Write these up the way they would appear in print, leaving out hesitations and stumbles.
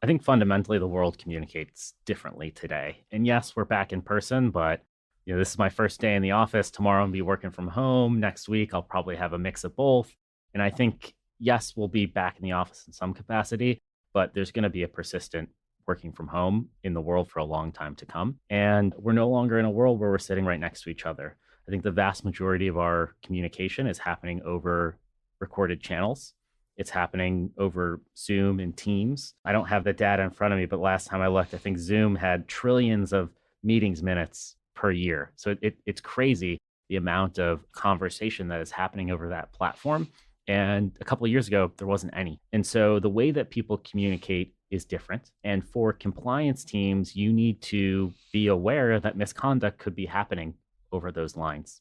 I think fundamentally the world communicates differently today. And yes, we're back in person, but this is my first day in the office. Tomorrow I'll be working from home. Next week I'll probably have a mix of both. And I think yes, we'll be back in the office in some capacity, but there's going to be a persistent working from home in the world for a long time to come. And we're no longer in a world where we're sitting right next to each other. I think the vast majority of our communication is happening over recorded channels. It's happening over Zoom and Teams. I don't have the data in front of me, but last time I looked, I think Zoom had trillions of meetings minutes per year. So it's crazy the amount of conversation that is happening over that platform. And a couple of years ago, there wasn't any. And so the way that people communicate is different. And for compliance teams, you need to be aware that misconduct could be happening over those lines.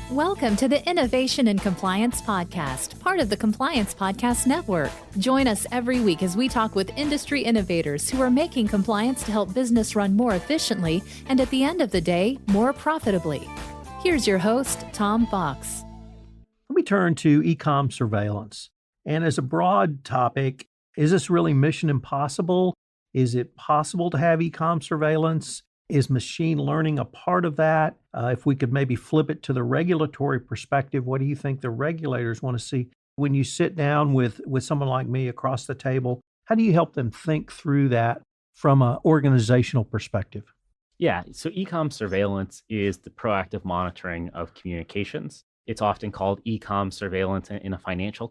Welcome to the Innovation in Compliance Podcast, part of the Compliance Podcast Network. Join us every week as we talk with industry innovators who are making compliance to help business run more efficiently and at the end of the day, more profitably. Here's your host, Tom Fox. Let me turn to Ecom Surveillance. And as a broad topic, is this really mission impossible? Is it possible to have Ecom Surveillance? Is machine learning a part of that? If we could maybe flip it to the regulatory perspective, what do you think the regulators want to see? When you sit down with someone like me across the table, how do you help them think through that from an organizational perspective? Yeah, so Ecom Surveillance is the proactive monitoring of communications. It's often called Ecom Surveillance in a financial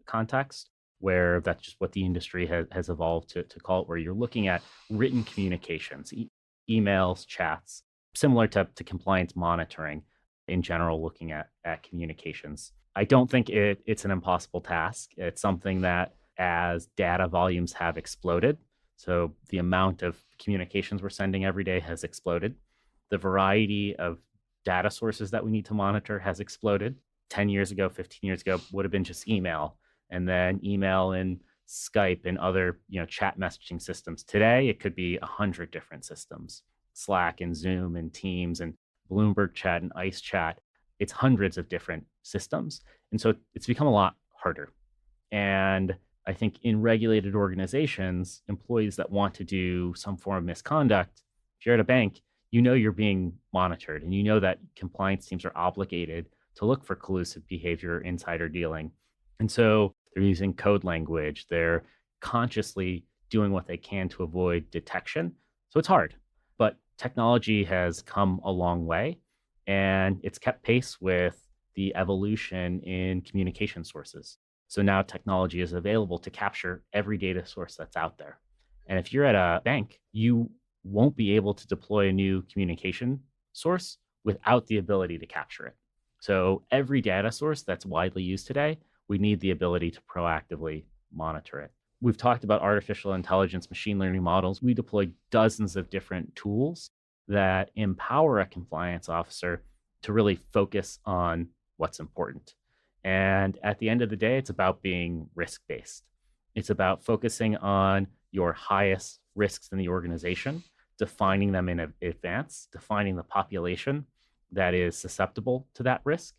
context, where that's just what the industry has evolved to call it, where you're looking at written communications, emails, chats, similar to compliance monitoring in general, looking at communications. I don't think it's an impossible task. It's something that as data volumes have exploded, so the amount of communications we're sending every day has exploded. The variety of data sources that we need to monitor has exploded. 10 years ago, 15 years ago, would have been just email, and then email and Skype and other chat messaging systems. Today, it could be 100 different systems, Slack and Zoom and Teams and Bloomberg Chat and ICE Chat. It's hundreds of different systems. And so it's become a lot harder. And I think in regulated organizations, employees that want to do some form of misconduct, if you're at a bank, you're being monitored, and that compliance teams are obligated to look for collusive behavior, insider dealing. And so they're using code language. They're consciously doing what they can to avoid detection. So it's hard, but technology has come a long way, and it's kept pace with the evolution in communication sources. So now technology is available to capture every data source that's out there. And if you're at a bank, you won't be able to deploy a new communication source without the ability to capture it. So every data source that's widely used today, we need the ability to proactively monitor it. We've talked about artificial intelligence, machine learning models. We deploy dozens of different tools that empower a compliance officer to really focus on what's important. And at the end of the day, it's about being risk-based. It's about focusing on your highest risks in the organization, defining them in advance, defining the population that is susceptible to that risk,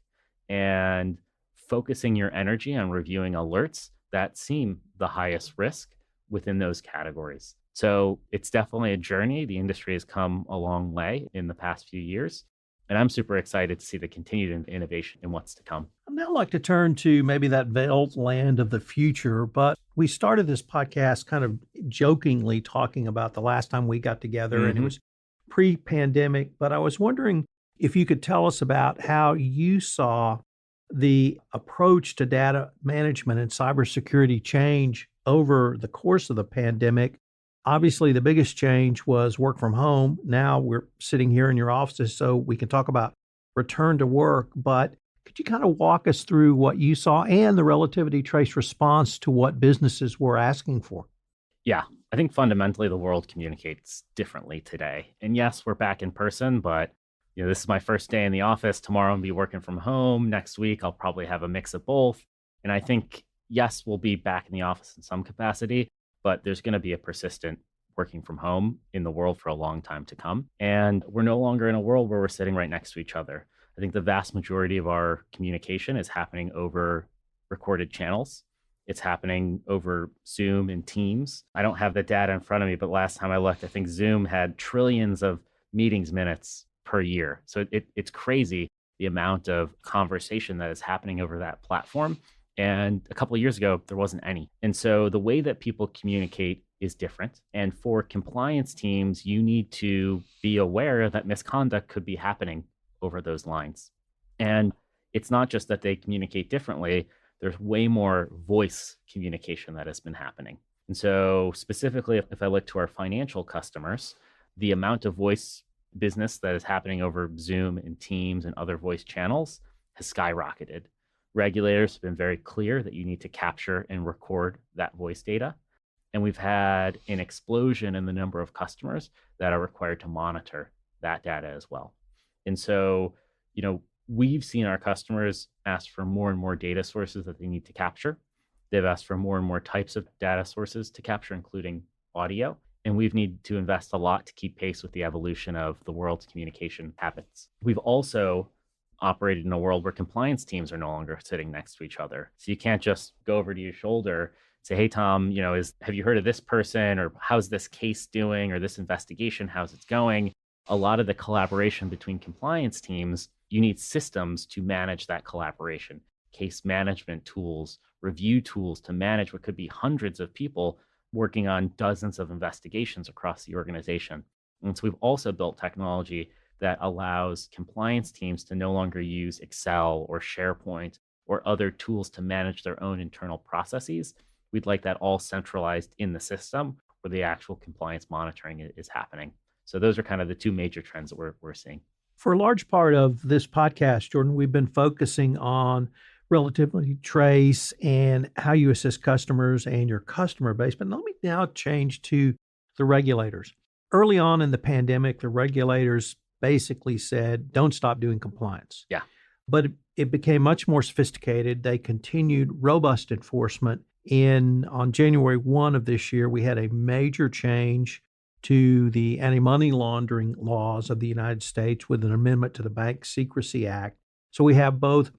and focusing your energy on reviewing alerts that seem the highest risk within those categories. So it's definitely a journey. The industry has come a long way in the past few years, and I'm super excited to see the continued innovation in what's to come. I'd now like to turn to maybe that veiled land of the future, but we started this podcast kind of jokingly talking about the last time we got together, and it was pre-pandemic, but I was wondering if you could tell us about how you saw the approach to data management and cybersecurity change over the course of the pandemic. Obviously, the biggest change was work from home. Now we're sitting here in your offices, so we can talk about return to work. But could you kind of walk us through what you saw and the relativity trace response to what businesses were asking for? Yeah, I think fundamentally the world communicates differently today. And yes, we're back in person, but this is my first day in the office. Tomorrow I'll be working from home. Next week, I'll probably have a mix of both. And I think, yes, we'll be back in the office in some capacity, but there's going to be a persistent working from home in the world for a long time to come. And we're no longer in a world where we're sitting right next to each other. I think the vast majority of our communication is happening over recorded channels. It's happening over Zoom and Teams. I don't have the data in front of me, but last time I looked, I think Zoom had trillions of meetings minutes per year. So it's crazy the amount of conversation that is happening over that platform. And a couple of years ago, there wasn't any. And so the way that people communicate is different. And for compliance teams, you need to be aware that misconduct could be happening over those lines. And it's not just that they communicate differently, there's way more voice communication that has been happening. And so, specifically, if I look to our financial customers, the amount of voice business that is happening over Zoom and Teams and other voice channels has skyrocketed. Regulators have been very clear that you need to capture and record that voice data. And we've had an explosion in the number of customers that are required to monitor that data as well. And so, we've seen our customers ask for more and more data sources that they need to capture. They've asked for more and more types of data sources to capture, including audio. And we've needed to invest a lot to keep pace with the evolution of the world's communication habits. We've also operated in a world where compliance teams are no longer sitting next to each other. So you can't just go over to your shoulder, say, hey, Tom, have you heard of this person, or how's this case doing, or this investigation, how's it going? A lot of the collaboration between compliance teams, you need systems to manage that collaboration, case management tools, review tools to manage what could be hundreds of people working on dozens of investigations across the organization. And so we've also built technology that allows compliance teams to no longer use Excel or SharePoint or other tools to manage their own internal processes. We'd like that all centralized in the system where the actual compliance monitoring is happening. So those are kind of the two major trends that we're seeing. For a large part of this podcast, Jordan, we've been focusing on Relativity Trace and how you assist customers and your customer base. But let me now change to the regulators. Early on in the pandemic, the regulators basically said, don't stop doing compliance. Yeah. But it became much more sophisticated. They continued robust enforcement. On January 1 of this year, we had a major change to the anti-money laundering laws of the United States with an amendment to the Bank Secrecy Act. So we have both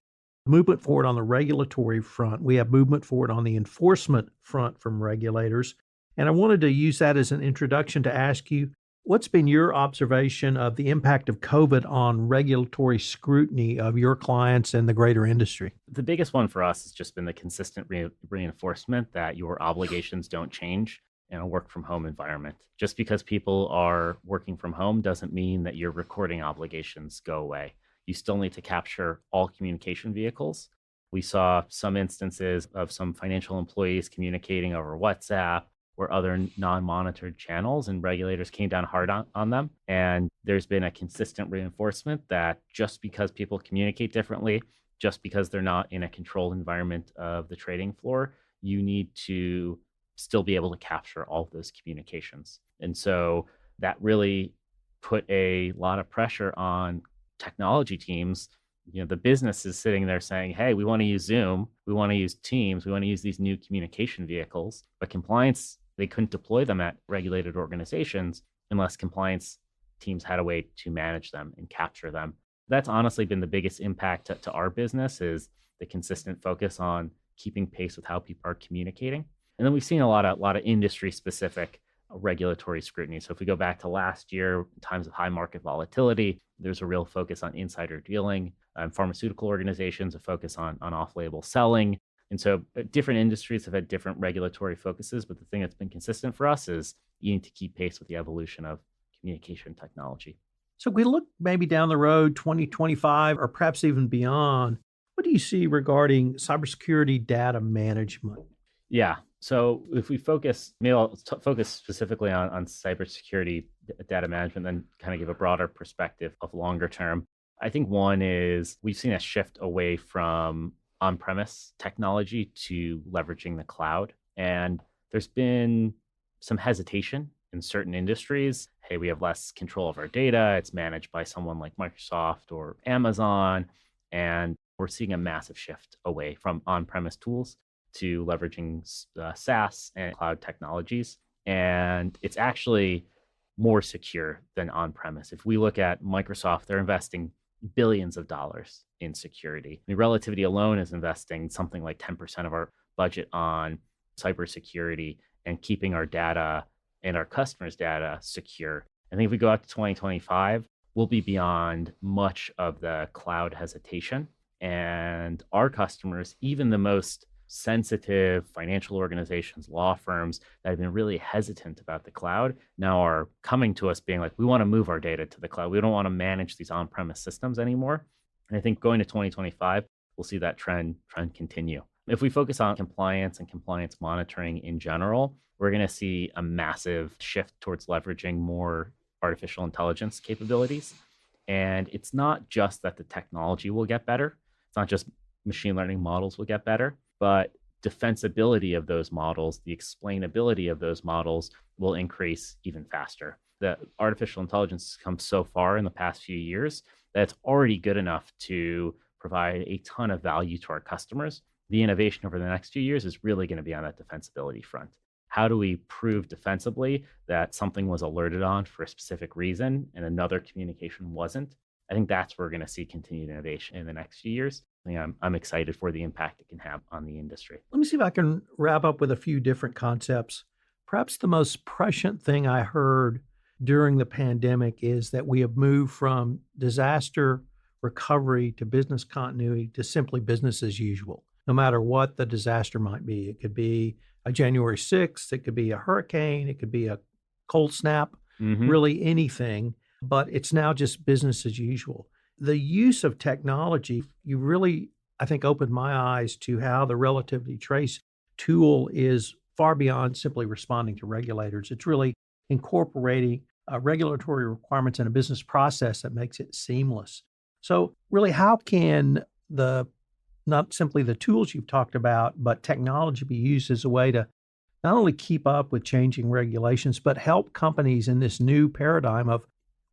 movement forward on the regulatory front. We have movement forward on the enforcement front from regulators. And I wanted to use that as an introduction to ask you, what's been your observation of the impact of COVID on regulatory scrutiny of your clients and the greater industry? The biggest one for us has just been the consistent reinforcement that your obligations don't change in a work from home environment. Just because people are working from home doesn't mean that your recording obligations go away. You still need to capture all communication vehicles. We saw some instances of some financial employees communicating over WhatsApp or other non-monitored channels, and regulators came down hard on them. And there's been a consistent reinforcement that just because people communicate differently, just because they're not in a controlled environment of the trading floor, you need to still be able to capture all of those communications. And so that really put a lot of pressure on technology teams. The business is sitting there saying, hey, we want to use Zoom, we want to use Teams, we want to use these new communication vehicles, but compliance, they couldn't deploy them at regulated organizations unless compliance teams had a way to manage them and capture them. That's honestly been the biggest impact to our business, is the consistent focus on keeping pace with how people are communicating. And then we've seen a lot of industry specific regulatory scrutiny. So if we go back to last year, times of high market volatility, there's a real focus on insider dealing. Pharmaceutical organizations, a focus on off-label selling. And so different industries have had different regulatory focuses, but the thing that's been consistent for us is you need to keep pace with the evolution of communication technology. So if we look maybe down the road, 2025, or perhaps even beyond, what do you see regarding cybersecurity data management? Yeah. So if we focus, maybe I'll focus specifically on cybersecurity data management, then kind of give a broader perspective of longer term. I think one is we've seen a shift away from on-premise technology to leveraging the cloud. And there's been some hesitation in certain industries. Hey, we have less control of our data. It's managed by someone like Microsoft or Amazon. And we're seeing a massive shift away from on-premise tools to leveraging SaaS and cloud technologies. And it's actually more secure than on-premise. If we look at Microsoft, they're investing billions of dollars in security. Relativity alone is investing something like 10% of our budget on cybersecurity and keeping our data and our customers' data secure. I think if we go out to 2025, we'll be beyond much of the cloud hesitation. And our customers, even the most sensitive financial organizations, law firms that have been really hesitant about the cloud, now are coming to us being like, we want to move our data to the cloud. We don't want to manage these on-premise systems anymore. And I think going to 2025, we'll see that trend continue. If we focus on compliance and compliance monitoring in general, we're going to see a massive shift towards leveraging more artificial intelligence capabilities. And it's not just that the technology will get better. It's not just machine learning models will get better, but defensibility of those models, the explainability of those models will increase even faster. The artificial intelligence has come so far in the past few years that it's already good enough to provide a ton of value to our customers. The innovation over the next few years is really going to be on that defensibility front. How do we prove defensively that something was alerted on for a specific reason and another communication wasn't? I think that's where we're going to see continued innovation in the next few years. I'm excited for the impact it can have on the industry. Let me see if I can wrap up with a few different concepts. Perhaps the most prescient thing I heard during the pandemic is that we have moved from disaster recovery to business continuity to simply business as usual, no matter what the disaster might be. It could be a January 6th, it could be a hurricane, it could be a cold snap, really anything, but it's now just business as usual. The use of technology, you really, I think, opened my eyes to how the Relativity Trace tool is far beyond simply responding to regulators. It's really incorporating regulatory requirements in a business process that makes it seamless. So really, how can not simply the tools you've talked about, but technology be used as a way to not only keep up with changing regulations, but help companies in this new paradigm of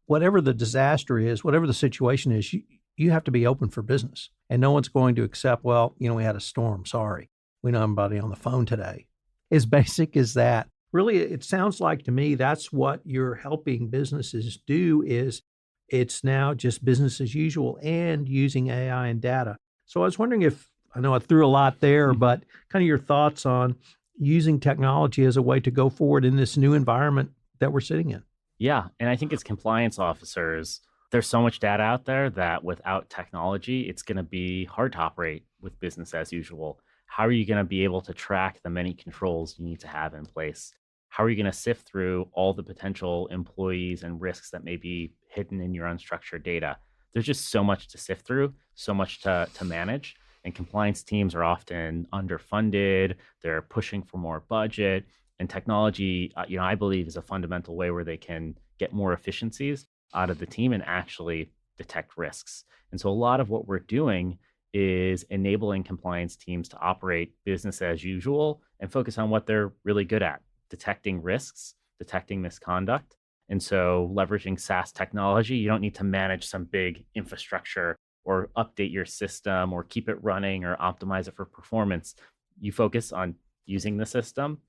whatever the disaster is, whatever the situation is, you have to be open for business. And no one's going to accept, well, we had a storm, sorry. We know everybody on the phone today. As basic as that. Really, it sounds like to me that's what you're helping businesses do is it's now just business as usual and using AI and data. So I was wondering I know I threw a lot there, but kind of your thoughts on using technology as a way to go forward in this new environment that we're sitting in. Yeah. And I think as compliance officers, there's so much data out there that without technology, it's going to be hard to operate with business as usual. How are you going to be able to track the many controls you need to have in place? How are you going to sift through all the potential employees and risks that may be hidden in your unstructured data? There's just so much to sift through, so much to manage. And compliance teams are often underfunded. They're pushing for more budget. And technology, I believe, is a fundamental way where they can get more efficiencies out of the team and actually detect risks. And so a lot of what we're doing is enabling compliance teams to operate business as usual and focus on what they're really good at, detecting risks, detecting misconduct. And so leveraging SaaS technology, you don't need to manage some big infrastructure or update your system or keep it running or optimize it for performance. You focus on using the system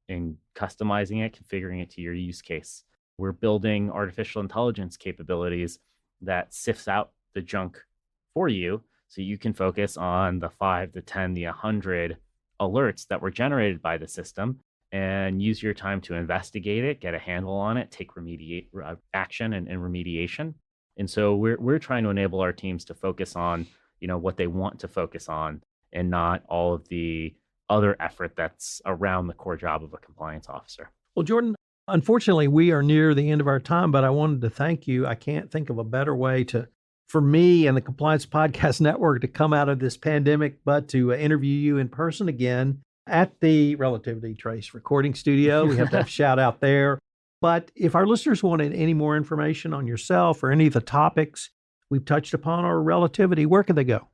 and customizing it, configuring it to your use case. We're building artificial intelligence capabilities that sifts out the junk for you so you can focus on the 5, the 10, the 100 alerts that were generated by the system and use your time to investigate it, get a handle on it, take action and remediation. And so we're trying to enable our teams to focus on, what they want to focus on and not all of the other effort that's around the core job of a compliance officer. Well, Jordan, unfortunately, we are near the end of our time, but I wanted to thank you. I can't think of a better way for me and the Compliance Podcast Network to come out of this pandemic, but to interview you in person again at the Relativity Trace recording studio. We have to have a shout out there. But if our listeners wanted any more information on yourself or any of the topics we've touched upon or Relativity, where can they go?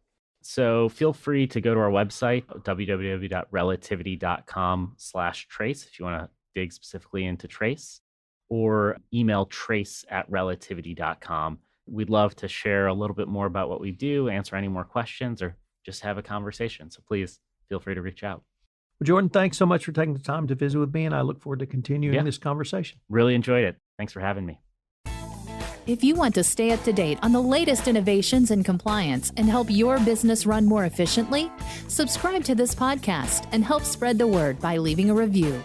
So feel free to go to our website, www.relativity.com/trace, if you want to dig specifically into trace, or email trace@relativity.com. We'd love to share a little bit more about what we do, answer any more questions, or just have a conversation. So please feel free to reach out. Well, Jordan, thanks so much for taking the time to visit with me, and I look forward to continuing this conversation. Really enjoyed it. Thanks for having me. If you want to stay up to date on the latest innovations in compliance and help your business run more efficiently, subscribe to this podcast and help spread the word by leaving a review.